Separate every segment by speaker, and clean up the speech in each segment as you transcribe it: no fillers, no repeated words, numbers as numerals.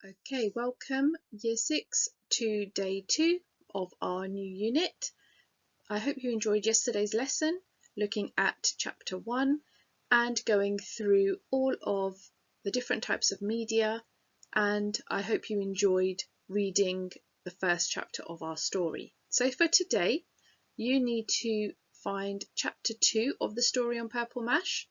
Speaker 1: Okay, welcome Year 6 to day 2 of our new unit. I hope you enjoyed yesterday's lesson, looking at chapter 1 and going through all of the different types of media, and I hope you enjoyed reading the first chapter of our story. So for today, you need to find chapter 2 of the story on Purple Mash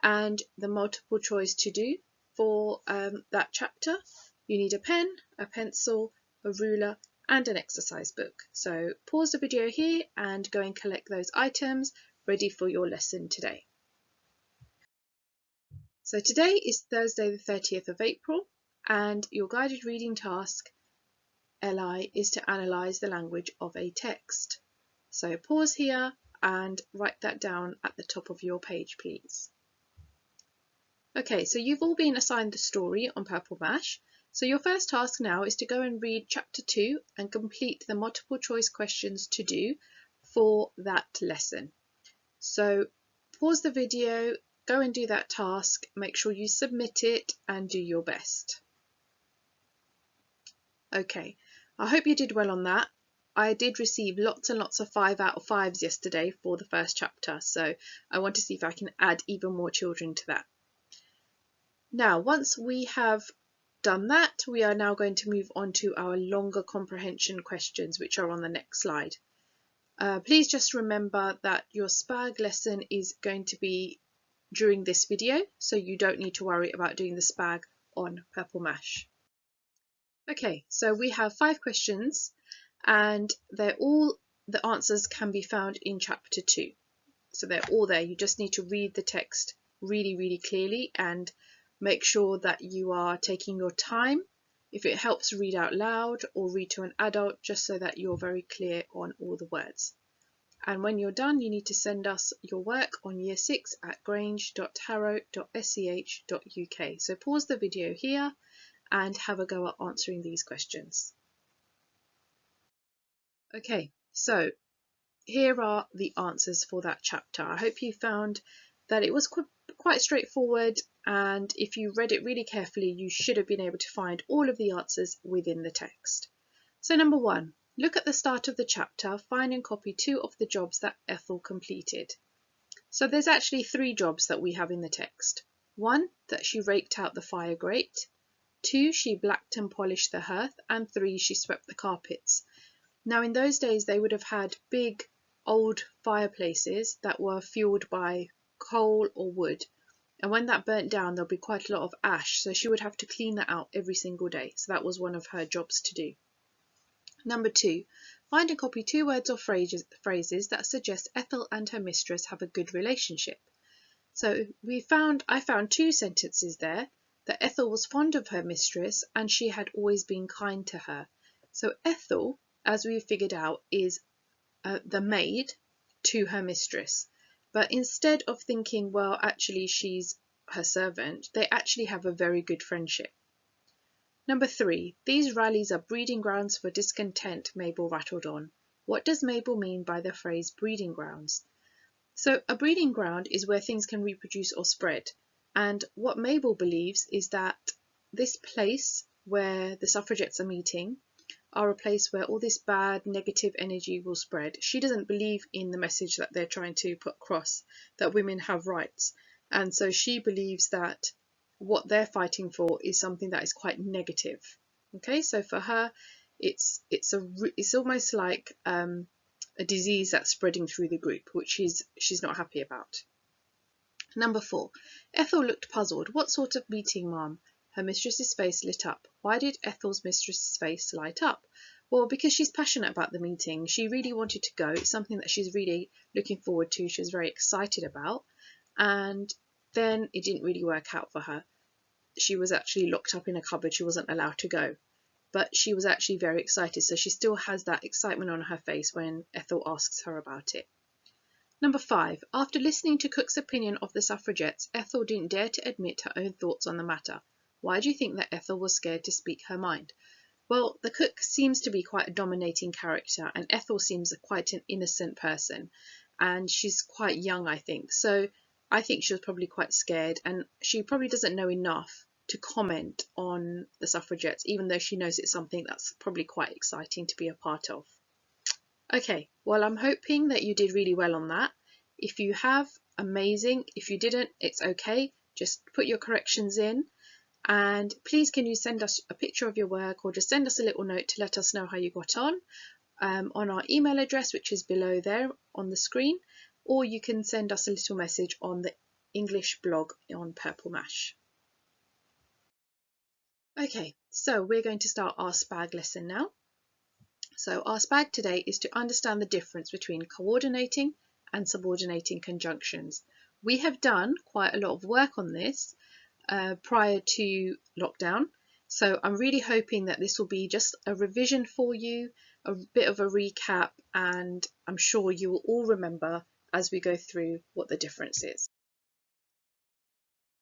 Speaker 1: and the multiple choice to do for that chapter. You need a pen, a pencil, a ruler and an exercise book. So pause the video here and go and collect those items ready for your lesson today. So today is Thursday the 30th of April and your guided reading task, LI, is to analyse the language of a text. So pause here and write that down at the top of your page, please. Okay, so you've all been assigned the story on Purple Mash. So your first task now is to go and read chapter 2 and complete the multiple choice questions to do for that lesson. So pause the video, go and do that task, make sure you submit it and do your best. Okay, I hope you did well on that. I did receive lots and lots of 5 out of 5s yesterday for the first chapter, so I want to see if I can add even more children to that. Now, once we have done that, we are now going to move on to our longer comprehension questions, which are on the next slide. Please just remember that your SPAG lesson is going to be during this video, so you don't need to worry about doing the SPAG on Purple Mash. Okay, so we have 5 questions and the answers can be found in chapter 2. So they're all there. You just need to read the text really clearly and make sure that you are taking your time. If it helps, read out loud or read to an adult, just so that you're very clear on all the words. And when you're done, you need to send us your work on year 6 at grange.harrow.sch.uk. So pause the video here and have a go at answering these questions. Okay, so here are the answers for that chapter. I hope you found that it was quite straightforward, and if you read it really carefully, you should have been able to find all of the answers within the text. So number 1, look at the start of the chapter, find and copy 2 of the jobs that Ethel completed. So there's actually 3 jobs that we have in the text. 1, that she raked out the fire grate. 2, she blacked and polished the hearth. And 3, she swept the carpets. Now in those days they would have had big old fireplaces that were fueled by coal or wood, and when that burnt down there'll be quite a lot of ash, so she would have to clean that out every single day. So that was one of her jobs to do. Number 2, find and copy 2 words or phrases that suggest Ethel and her mistress have a good relationship. So I found 2 sentences there, that Ethel was fond of her mistress and she had always been kind to her. So Ethel, as we figured out, is the maid to her mistress. But instead of thinking, well, actually she's her servant, they actually have a very good friendship. Number 3, these rallies are breeding grounds for discontent, Mabel rattled on. What does Mabel mean by the phrase breeding grounds? So a breeding ground is where things can reproduce or spread. And what Mabel believes is that this place where the suffragettes are meeting are a place where all this bad negative energy will spread. She doesn't believe in the message that they're trying to put across, that women have rights, and so she believes that what they're fighting for is something that is quite negative. Okay, so for her it's almost like a disease that's spreading through the group, which she's not happy about. Number 4, Ethel looked puzzled. What sort of meeting, Mum? Her mistress's face lit up. Why did Ethel's mistress's face light up? Well, because she's passionate about the meeting. She really wanted to go. It's something that she's really looking forward to. She was very excited about. And then it didn't really work out for her. She was actually locked up in a cupboard. She wasn't allowed to go. But she was actually very excited. So she still has that excitement on her face when Ethel asks her about it. Number 5, after listening to Cook's opinion of the suffragettes, Ethel didn't dare to admit her own thoughts on the matter. Why do you think that Ethel was scared to speak her mind? Well, the cook seems to be quite a dominating character, and Ethel seems quite an innocent person, and she's quite young, I think. So I think she was probably quite scared, and she probably doesn't know enough to comment on the suffragettes, even though she knows it's something that's probably quite exciting to be a part of. Okay, well, I'm hoping that you did really well on that. If you have, amazing. If you didn't, it's okay. Just put your corrections in. And please, can you send us a picture of your work, or just send us a little note to let us know how you got on our email address, which is below there on the screen, or you can send us a little message on the English blog on Purple Mash. Okay, so we're going to start our SPAG lesson now. So our SPAG today is to understand the difference between coordinating and subordinating conjunctions. We have done quite a lot of work on this prior to lockdown, so I'm really hoping that this will be just a revision for you, a bit of a recap, and I'm sure you will all remember as we go through what the difference is.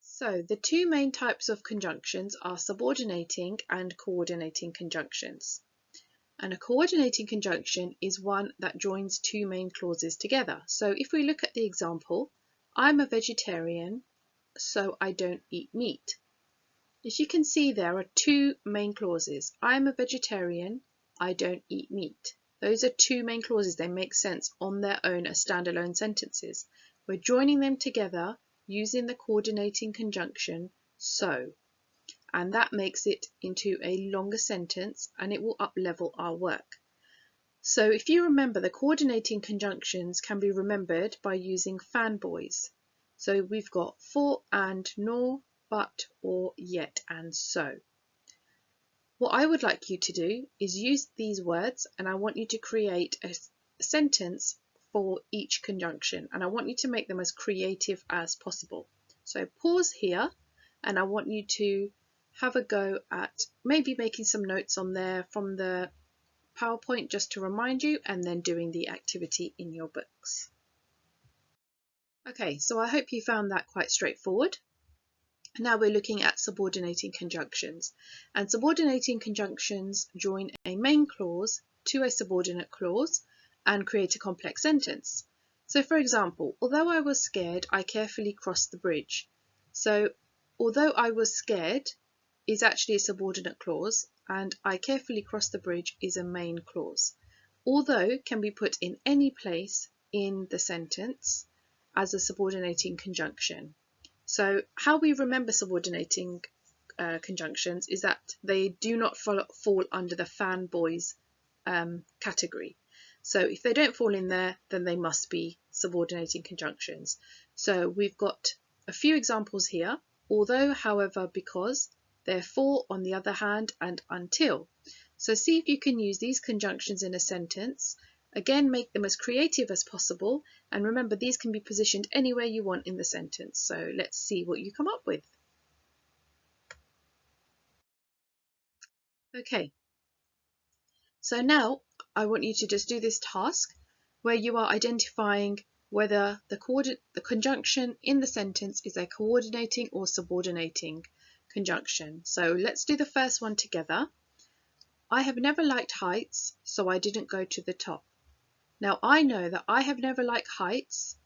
Speaker 1: So the two main types of conjunctions are subordinating and coordinating conjunctions. And a coordinating conjunction is one that joins two main clauses together. So if we look at the example, I'm a vegetarian, so I don't eat meat. As you can see, there are two main clauses. I'm a vegetarian, I don't eat meat. Those are two main clauses. They make sense on their own as standalone sentences. We're joining them together using the coordinating conjunction so, and that makes it into a longer sentence, and it will up-level our work. So if you remember, the coordinating conjunctions can be remembered by using fanboys. So we've got for and nor, but, or, yet, and so. What I would like you to do is use these words, and I want you to create a sentence for each conjunction, and I want you to make them as creative as possible. So pause here, and I want you to have a go at maybe making some notes on there from the PowerPoint just to remind you, and then doing the activity in your books. Okay, so I hope you found that quite straightforward. Now we're looking at subordinating conjunctions, and subordinating conjunctions join a main clause to a subordinate clause and create a complex sentence. So for example, although I was scared, I carefully crossed the bridge. So although I was scared is actually a subordinate clause, and I carefully crossed the bridge is a main clause. Although can be put in any place in the sentence as a subordinating conjunction. So how we remember subordinating conjunctions is that they do not fall under the fanboys category. So if they don't fall in there, then they must be subordinating conjunctions. So we've got a few examples here: although, however, because, therefore, on the other hand, and until. So see if you can use these conjunctions in a sentence. Again, make them as creative as possible, and remember, these can be positioned anywhere you want in the sentence. So let's see what you come up with. Okay, so now I want you to just do this task where you are identifying whether the conjunction in the sentence is a coordinating or subordinating conjunction. So let's do the first one together. I have never liked heights, so I didn't go to the top. Now I know that I have never liked heights,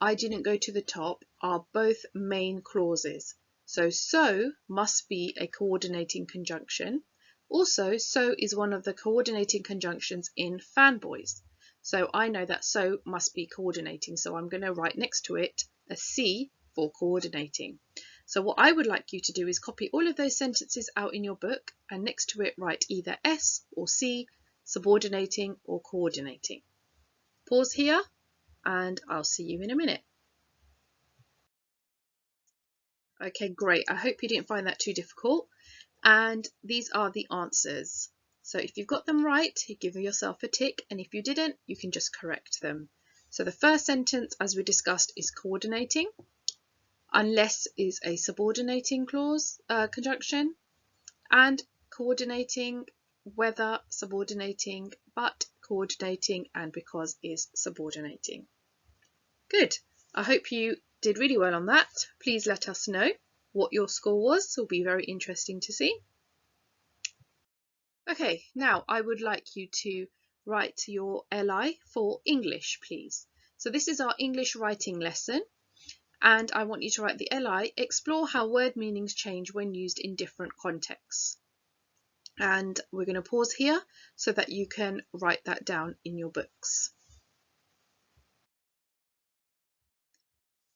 Speaker 1: I didn't go to the top are both main clauses. So must be a coordinating conjunction. Also, so is one of the coordinating conjunctions in fanboys. So I know that so must be coordinating. So I'm going to write next to it a C for coordinating. So what I would like you to do is copy all of those sentences out in your book, and next to it write either S or C, subordinating or coordinating. Pause here, and I'll see you in a minute. Okay, great. I hope you didn't find that too difficult. And these are the answers. So if you've got them right, you give yourself a tick, and if you didn't, you can just correct them. So the first sentence, as we discussed, is coordinating. Unless is a subordinating clause conjunction, and coordinating, whether subordinating, but coordinating, and because is subordinating. Good. I hope you did really well on that. Please let us know what your score was. It will be very interesting to see. Okay, now I would like you to write your LI for English, please. So this is our English writing lesson, And I want you to write the LI, explore how word meanings change when used in different contexts. And we're going to pause here so that you can write that down in your books.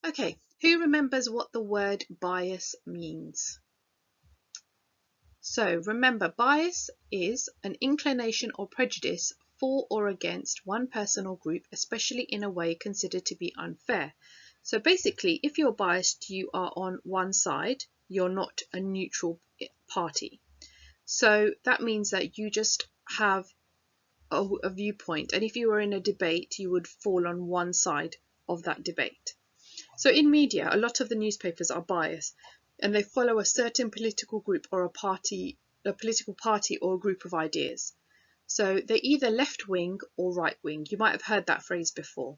Speaker 1: Okay, who remembers what the word bias means? So remember, bias is an inclination or prejudice for or against one person or group, especially in a way considered to be unfair. So basically, if you're biased, you are on one side, you're not a neutral party. So that means that you just have a viewpoint, and if you were in a debate, you would fall on one side of that debate. So in media, a lot of the newspapers are biased, and they follow a certain political group or a political party or a group of ideas. So they're either left-wing or right-wing. You might have heard that phrase before.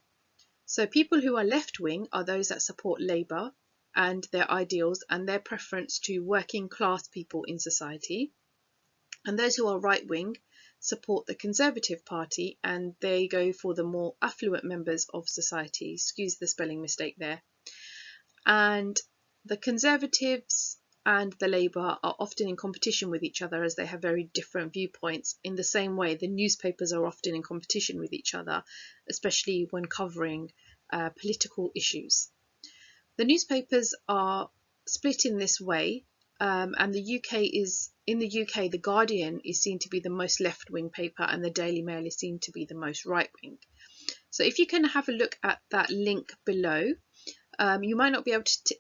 Speaker 1: So people who are left-wing are those that support Labour and their ideals and their preference to working class people in society. And those who are right-wing support the Conservative Party, and they go for the more affluent members of society. Excuse the spelling mistake there. And the Conservatives and the Labour are often in competition with each other, as they have very different viewpoints. In the same way, the newspapers are often in competition with each other, especially when covering political issues. The newspapers are split in this way, and in the UK, the Guardian is seen to be the most left-wing paper, and the Daily Mail is seen to be the most right-wing. So if you can have a look at that link below, you might not be able to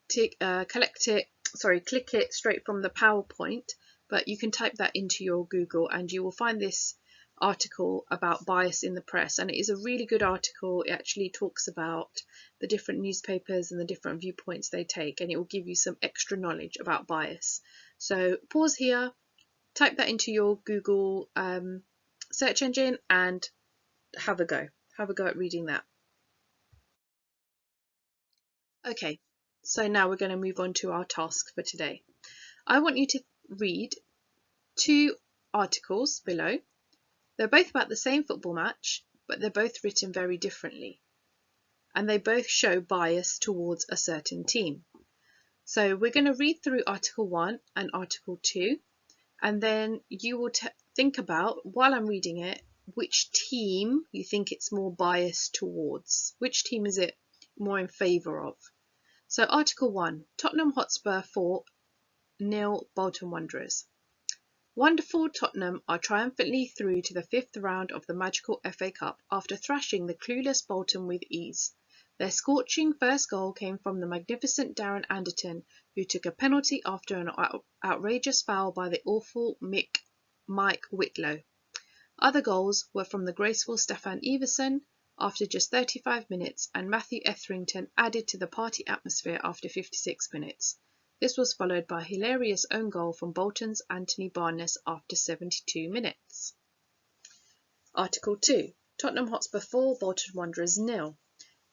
Speaker 1: click it straight from the PowerPoint, but you can type that into your Google and you will find this article about bias in the press, and it is a really good article. It actually talks about the different newspapers and the different viewpoints they take, and it will give you some extra knowledge about bias. So pause here, type that into your Google search engine and have a go at reading that. Okay, so now we're going to move on to our task for today. I want you to read 2 articles below. They're both about the same football match, but they're both written very differently. And they both show bias towards a certain team. So we're going to read through Article 1 and Article 2, and then you will think about, while I'm reading it, which team you think it's more biased towards. Which team is it more in favour of? So Article 1, Tottenham Hotspur 4-0 Bolton Wanderers. Wonderful Tottenham are triumphantly through to the 5th round of the magical FA Cup after thrashing the clueless Bolton with ease. Their scorching first goal came from the magnificent Darren Anderton, who took a penalty after an outrageous foul by the awful Mike Whitlow. Other goals were from the graceful Stefan Everson after just 35 minutes, and Matthew Etherington added to the party atmosphere after 56 minutes. This was followed by a hilarious own goal from Bolton's Anthony Barnes after 72 minutes. Article 2. Tottenham Hotspur 4, Bolton Wanderers 0.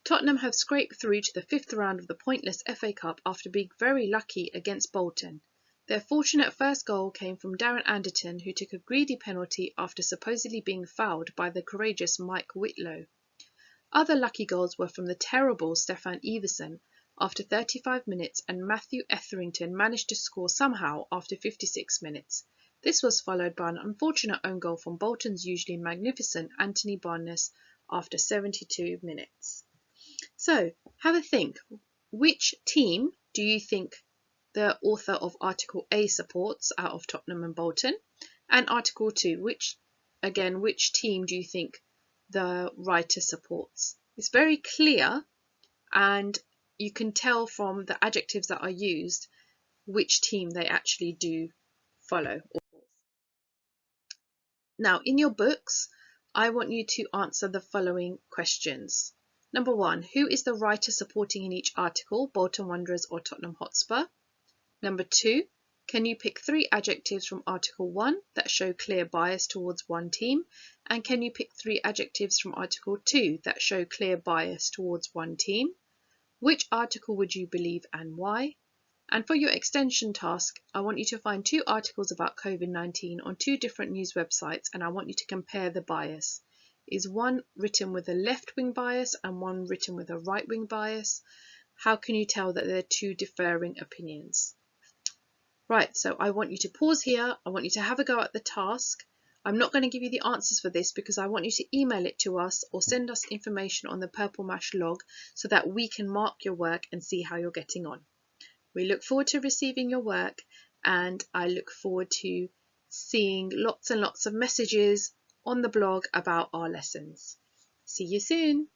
Speaker 1: Tottenham have scraped through to the 5th round of the pointless FA Cup after being very lucky against Bolton. Their fortunate first goal came from Darren Anderton, who took a greedy penalty after supposedly being fouled by the courageous Mike Whitlow. Other lucky goals were from the terrible Stefan Everson after 35 minutes, and Matthew Etherington managed to score somehow after 56 minutes. This was followed by an unfortunate own goal from Bolton's usually magnificent Anthony Barnes after 72 minutes. So, have a think. Which team do you think the author of Article A supports out of Tottenham and Bolton? And Article 2, which team do you think the writer supports? It's very clear, and you can tell from the adjectives that are used which team they actually do follow. Now, in your books, I want you to answer the following questions. Number 1, who is the writer supporting in each article, Bolton Wanderers or Tottenham Hotspur? Number 2, can you pick 3 adjectives from Article 1 that show clear bias towards one team? And can you pick 3 adjectives from Article 2 that show clear bias towards one team? Which article would you believe and why? And for your extension task, I want you to find 2 articles about COVID-19 on 2 different news websites, and I want you to compare the bias. Is one written with a left-wing bias and one written with a right-wing bias? How can you tell that there are two differing opinions? Right, so I want you to pause here. I want you to have a go at the task. I'm not going to give you the answers for this because I want you to email it to us or send us information on the Purple Mash log so that we can mark your work and see how you're getting on. We look forward to receiving your work, and I look forward to seeing lots and lots of messages on the blog about our lessons. See you soon.